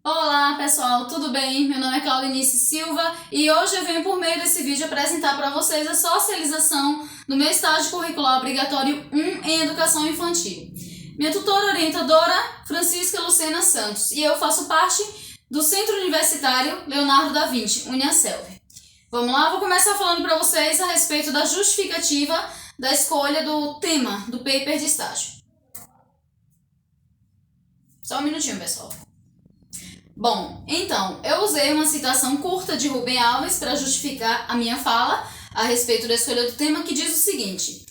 Olá pessoal, tudo bem? Meu nome é Claudinice Silva e hoje eu venho por meio desse vídeo apresentar para vocês a socialização do meu estágio curricular obrigatório 1 em Educação Infantil. Minha tutora orientadora, Francisca Lucena Santos, e eu faço parte do Centro Universitário Leonardo da Vinci, Uniaselv. Vamos lá, vou começar falando para vocês a respeito da justificativa da escolha do tema do paper de estágio. Só um minutinho, pessoal. Bom, então, eu usei uma citação curta de Rubem Alves para justificar a minha fala a respeito da escolha do tema, que diz o seguinte: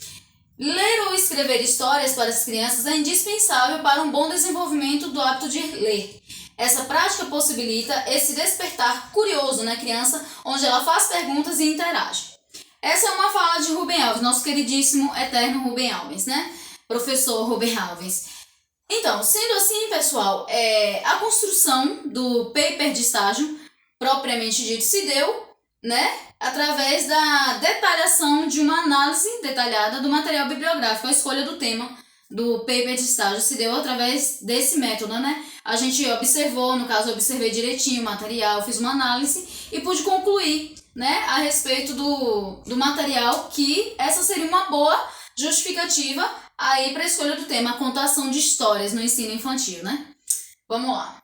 ler ou escrever histórias para as crianças é indispensável para um bom desenvolvimento do hábito de ler. Essa prática possibilita esse despertar curioso na criança, onde ela faz perguntas e interage. Essa é uma fala de Rubem Alves, nosso queridíssimo, eterno Rubem Alves, né? Professor Rubem Alves. Então, sendo assim, pessoal, a construção do paper de estágio, propriamente dito, se deu, né, através da detalhação de uma análise detalhada do material bibliográfico. A escolha do tema do paper de estágio se deu através desse método, né? A gente observou, no caso, eu observei direitinho o material, fiz uma análise e pude concluir, né, a respeito do material, que essa seria uma boa justificativa aí para a escolha do tema, a contação de histórias no ensino infantil, né? Vamos lá.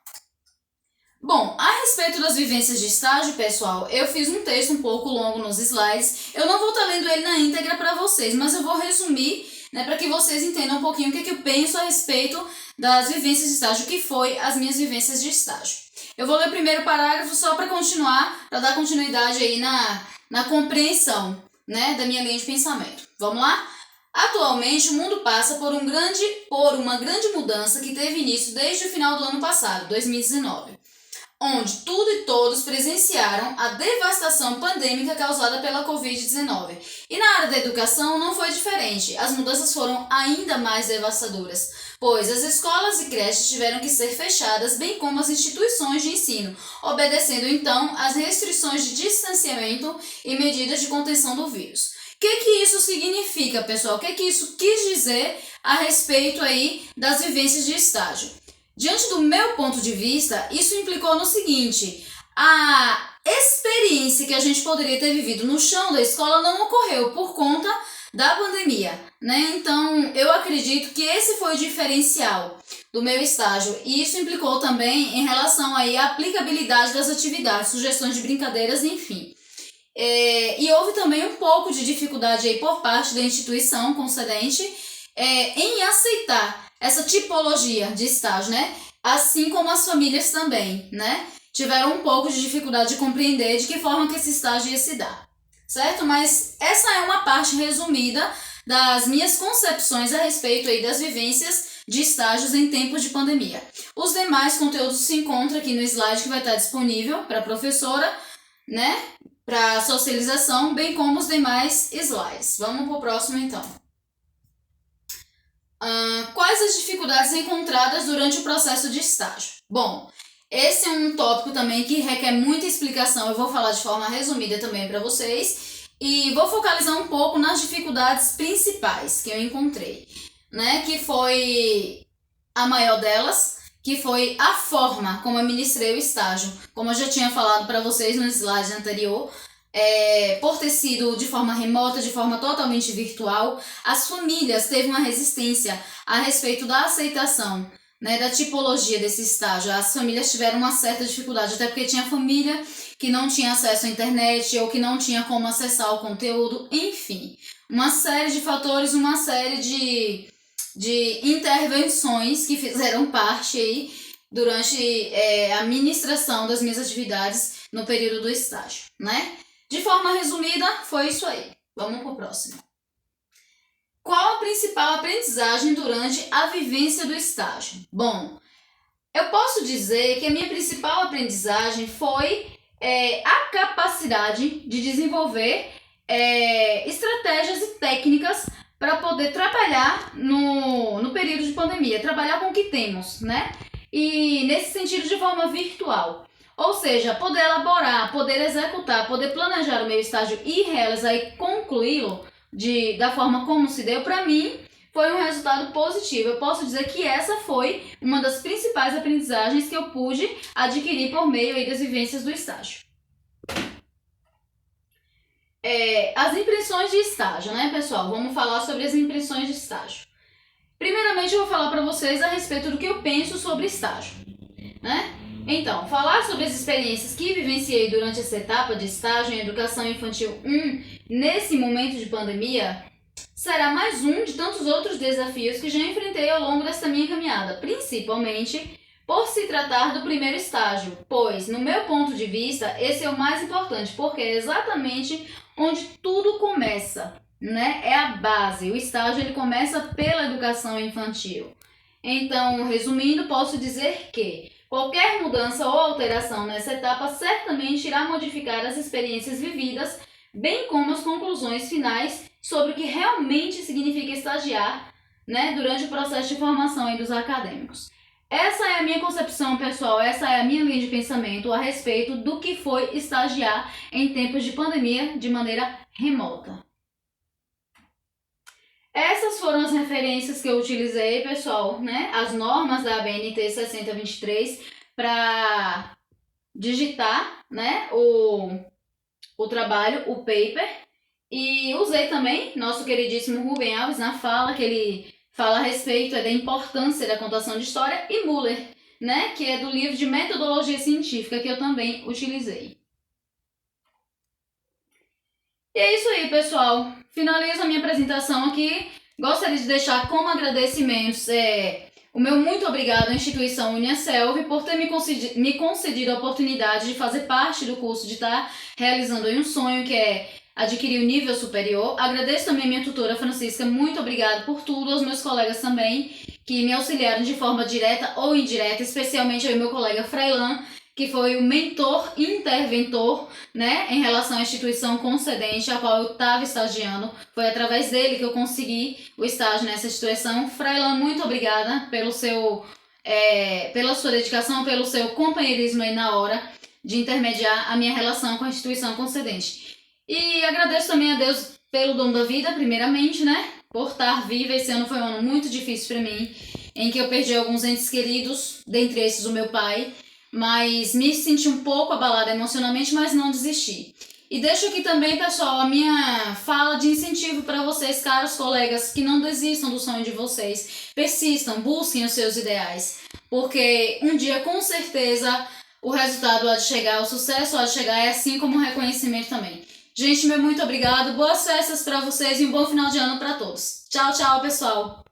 Bom, a respeito das vivências de estágio, pessoal, eu fiz um texto um pouco longo nos slides. Eu não vou estar lendo ele na íntegra para vocês, mas eu vou resumir, né, para que vocês entendam um pouquinho o que eu penso a respeito das vivências de estágio, o que foi as minhas vivências de estágio. Eu vou ler o primeiro parágrafo só para continuar, para dar continuidade aí na compreensão, né, da minha linha de pensamento. Vamos lá? Atualmente, o mundo passa por uma grande mudança que teve início desde o final do ano passado, 2019, onde tudo e todos presenciaram a devastação pandêmica causada pela Covid-19. E na área da educação não foi diferente, as mudanças foram ainda mais devastadoras, pois as escolas e creches tiveram que ser fechadas, bem como as instituições de ensino, obedecendo então às restrições de distanciamento e medidas de contenção do vírus. O que isso significa, pessoal? O que isso quis dizer a respeito aí das vivências de estágio? Diante do meu ponto de vista, isso implicou no seguinte: a experiência que a gente poderia ter vivido no chão da escola não ocorreu por conta da pandemia, né? Então, eu acredito que esse foi o diferencial do meu estágio, e isso implicou também em relação aí à aplicabilidade das atividades, sugestões de brincadeiras, enfim. E houve também um pouco de dificuldade aí por parte da instituição concedente em aceitar essa tipologia de estágio, né? Assim como as famílias também, né? Tiveram um pouco de dificuldade de compreender de que forma que esse estágio ia se dar, certo? Mas essa é uma parte resumida das minhas concepções a respeito aí das vivências de estágios em tempos de pandemia. Os demais conteúdos se encontram aqui no slide que vai estar disponível para a professora, né? Para socialização, bem como os demais slides. Vamos para o próximo, então. Quais as dificuldades encontradas durante o processo de estágio? Bom, esse é um tópico também que requer muita explicação. Eu vou falar de forma resumida também para vocês e vou focalizar um pouco nas dificuldades principais que eu encontrei, né? Que foi a maior delas, que foi a forma como eu ministrei o estágio. Como eu já tinha falado para vocês no slide anterior, por ter sido de forma remota, de forma totalmente virtual, as famílias teve uma resistência a respeito da aceitação, né, da tipologia desse estágio. As famílias tiveram uma certa dificuldade, até porque tinha família que não tinha acesso à internet ou que não tinha como acessar o conteúdo, enfim. Uma série de fatores, uma série de intervenções que fizeram parte aí durante a ministração das minhas atividades no período do estágio, né? De forma resumida, foi isso aí. Vamos para o próximo. Qual a principal aprendizagem durante a vivência do estágio? Bom, eu posso dizer que a minha principal aprendizagem foi a capacidade de desenvolver estratégias e técnicas para poder trabalhar no período de pandemia, trabalhar com o que temos, né? E nesse sentido de forma virtual. Ou seja, poder elaborar, poder executar, poder planejar o meu estágio e realizar e concluí-lo da forma como se deu, para mim, foi um resultado positivo. Eu posso dizer que essa foi uma das principais aprendizagens que eu pude adquirir por meio aí das vivências do estágio. As impressões de estágio, né, pessoal? Vamos falar sobre as impressões de estágio. Primeiramente, eu vou falar para vocês a respeito do que eu penso sobre estágio, né? Então, falar sobre as experiências que vivenciei durante essa etapa de estágio em Educação Infantil 1, nesse momento de pandemia, será mais um de tantos outros desafios que já enfrentei ao longo desta minha caminhada, principalmente por se tratar do primeiro estágio, pois, no meu ponto de vista, esse é o mais importante, porque é exatamente onde tudo começa, né? É a base. O estágio ele começa pela educação infantil. Então, resumindo, posso dizer que qualquer mudança ou alteração nessa etapa certamente irá modificar as experiências vividas, bem como as conclusões finais sobre o que realmente significa estagiar, né, durante o processo de formação aí dos acadêmicos. Essa é a minha concepção, pessoal, essa é a minha linha de pensamento a respeito do que foi estagiar em tempos de pandemia de maneira remota. Essas foram as referências que eu utilizei, pessoal, né? As normas da ABNT 6023 para digitar, né, o trabalho, o paper. E usei também nosso queridíssimo Rubem Alves na fala, que ele fala a respeito da importância da contação de história, e Muller, né, que é do livro de metodologia científica, que eu também utilizei. E é isso aí, pessoal. Finalizo a minha apresentação aqui. Gostaria de deixar como agradecimentos o meu muito obrigado à instituição UniaSelv por ter me concedido a oportunidade de fazer parte do curso, de estar realizando aí um sonho que é adquirir o nível superior. Agradeço também a minha tutora Francisca, muito obrigada por tudo, aos meus colegas também, que me auxiliaram de forma direta ou indireta, especialmente ao meu colega Frailan, que foi o mentor e interventor, né, em relação à instituição concedente a qual eu estava estagiando. Foi através dele que eu consegui o estágio nessa instituição. Frailan, muito obrigada pela sua dedicação, pelo seu companheirismo aí na hora de intermediar a minha relação com a instituição concedente. E agradeço também a Deus pelo dom da vida, primeiramente, né, por estar viva. Esse ano foi um ano muito difícil para mim, em que eu perdi alguns entes queridos, dentre esses o meu pai, mas me senti um pouco abalada emocionalmente, mas não desisti. E deixo aqui também, pessoal, a minha fala de incentivo para vocês, caros colegas, que não desistam do sonho de vocês. Persistam, busquem os seus ideais, porque um dia, com certeza, o resultado há de chegar, o sucesso há de chegar, assim como o reconhecimento também. Gente, meu muito obrigado, boas festas para vocês e um bom final de ano para todos. Tchau, tchau, pessoal!